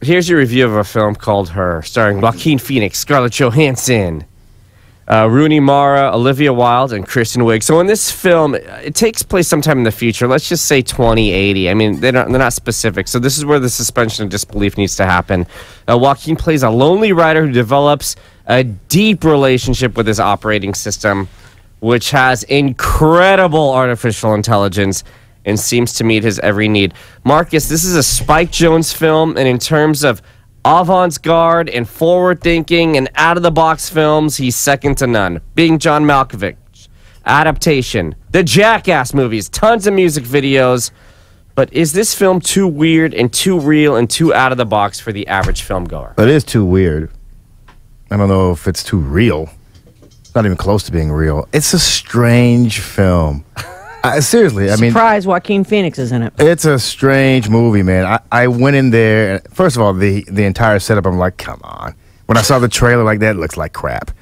Here's your review of a film called Her, starring Joaquin Phoenix, Scarlett Johansson, Rooney Mara, Olivia Wilde, and Kristen Wiig. So in this film, it takes place sometime in the future. Let's just say 2080. I mean, they're not specific. So this is where the suspension of disbelief needs to happen. Joaquin plays a lonely writer who develops a deep relationship with his operating system, which has incredible artificial intelligence and seems to meet his every need. Marcus, this is a Spike Jonze film, and in terms of avant-garde and forward-thinking and out-of-the-box films, he's second to none. Being John Malkovich, adaptation, the Jackass movies, tons of music videos. But is this film too weird and too real and too out-of-the-box for the average filmgoer? It is too weird. I don't know if it's too real. It's not even close to being real. It's a strange film. Seriously, I mean... Surprise, Joaquin Phoenix is in it. It's a strange movie, man. I went in there, and first of all, the entire setup, I'm like, come on. When I saw the trailer like that, it looks like crap.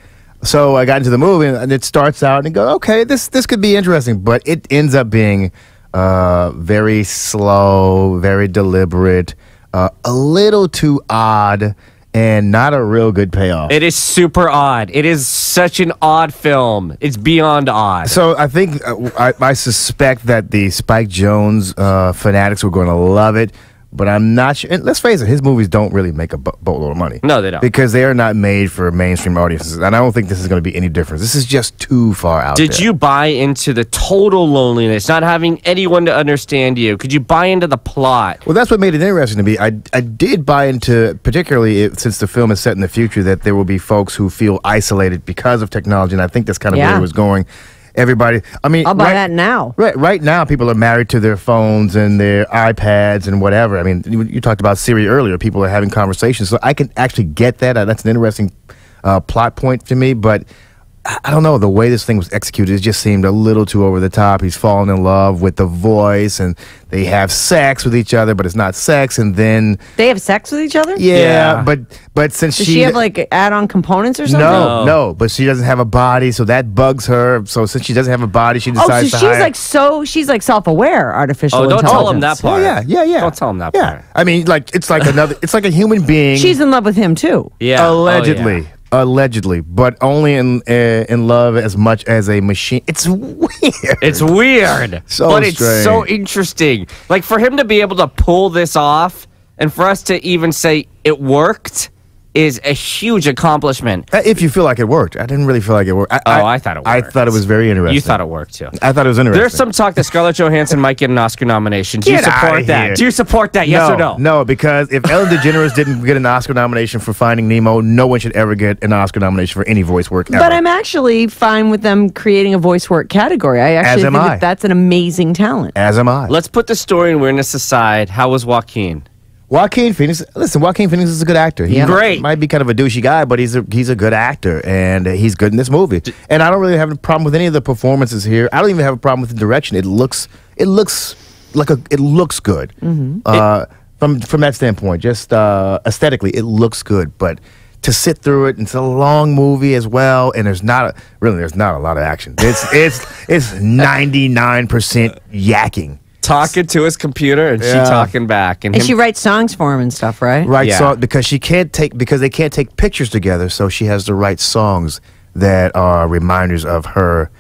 So I got into the movie, and it starts out, and I go, okay, this could be interesting. But it ends up being very slow, very deliberate, a little too odd, and not a real good payoff. It is super odd. It is such an odd film. It's beyond odd. So I think, I suspect that the Spike Jonze fanatics were going to love it, but I'm not sure. And let's face it, his movies don't really make a boatload of money. No, they don't. Because they are not made for mainstream audiences, and I don't think this is going to be any different. This is just too far out there. Did you buy into the total loneliness, not having anyone to understand you? Could you buy into the plot? Well, that's what made it interesting to me. I did buy into, particularly since the film is set in the future, that there will be folks who feel isolated because of technology, and I think that's kind of where it was going. Everybody, I mean, I'll buy that now. Right now, people are married to their phones and their iPads and whatever. I mean, you talked about Siri earlier. People are having conversations, so I can actually get that. That's an interesting plot point to me, but I don't know. The way this thing was executed, it just seemed a little too over the top. He's fallen in love with the voice, and they have sex with each other, but it's not sex. And then they have sex with each other. Yeah. But since does she have like add-on components or something? No. But she doesn't have a body, so that bugs her. So since she doesn't have a body, she decides to hire. She's like self-aware, artificial intelligence. Don't tell him that part. Yeah. Don't tell him that part. I mean, like it's like another. It's like a human being. She's in love with him too. Yeah, allegedly. Allegedly, but only in love as much as a machine. It's weird. It's weird, but it's so interesting. Like, for him to be able to pull this off, and for us to even say it worked, is a huge accomplishment. If you feel like it worked. I didn't really feel like it worked. I thought it worked. I thought it was very interesting. You thought it worked, too. I thought it was interesting. There's some talk that Scarlett Johansson might get an Oscar nomination. Do you support that? Do you support that, yes or no? No, because if Ellen DeGeneres didn't get an Oscar nomination for Finding Nemo, no one should ever get an Oscar nomination for any voice work ever. But I'm actually fine with them creating a voice work category. I actually think that's an amazing talent. As am I. Let's put the story and weirdness aside. How was Joaquin? Joaquin Phoenix, listen, Joaquin Phoenix is a good actor. He might be kind of a douchey guy, but he's a good actor, and he's good in this movie. And I don't really have a problem with any of the performances here. I don't even have a problem with the direction. It looks good. From that standpoint, just aesthetically, it looks good. But to sit through it, and it's a long movie as well, and there's not a lot of action. It's 99% yakking. Talking to his computer and she talking back, and she writes songs for him and stuff, right? Right, because they can't take pictures together, so she has to write songs that are reminders of her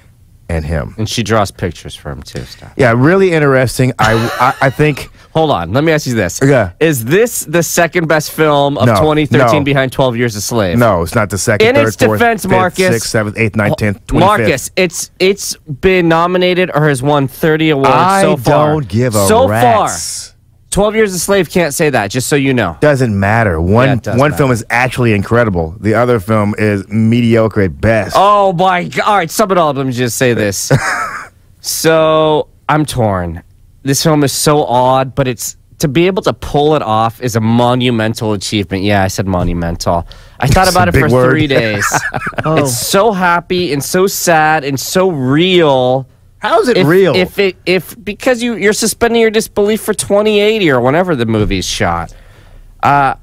and him. And she draws pictures for him too. Stuff. Yeah, really interesting. I think. Hold on, let me ask you this. Yeah. Is this the second best film of 2013 behind 12 Years a Slave? No, it's not the second, In its defense, Marcus, 6th, 7th, 8th, 9th, 10th, 25th. Marcus, it's been nominated or has won 30 awards so far. I don't give a rat's. 12 Years a Slave can't say that, just so you know. Doesn't matter. One film is actually incredible. The other film is mediocre at best. Oh, my God. All right, sum it all up. Let me just say this. So, I'm torn. This film is so odd, but to be able to pull it off is a monumental achievement. Yeah, I said monumental. I thought about it for 3 days. It's so happy and so sad and so real. How is it real? Because you're suspending your disbelief for 2080 or whenever the movie's shot. I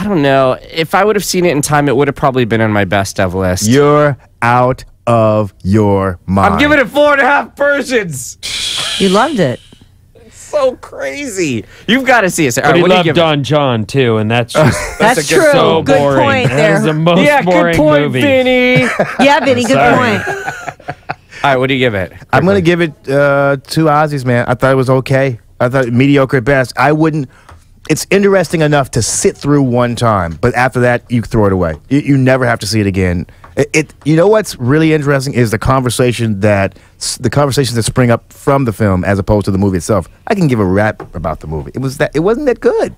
don't know. If I would have seen it in time, it would have probably been on my best of list. You're out of your mind. I'm giving it 4.5 Persians. You loved it. so crazy. You've got to see it. But he loved Don John too, and that's just that's true. So good boring. point there. That is the most boring good point, movie. Vinny. Yeah, Vinny, good point. All right, what do you give it? I'm going to give it 2 Ozzies, man. I thought it was okay. I thought mediocre at best. I wouldn't. It's interesting enough to sit through one time, but after that, you throw it away. You never have to see it again. You know what's really interesting is the conversations that spring up from the film as opposed to the movie itself. I can give a rap about the movie. It wasn't that good.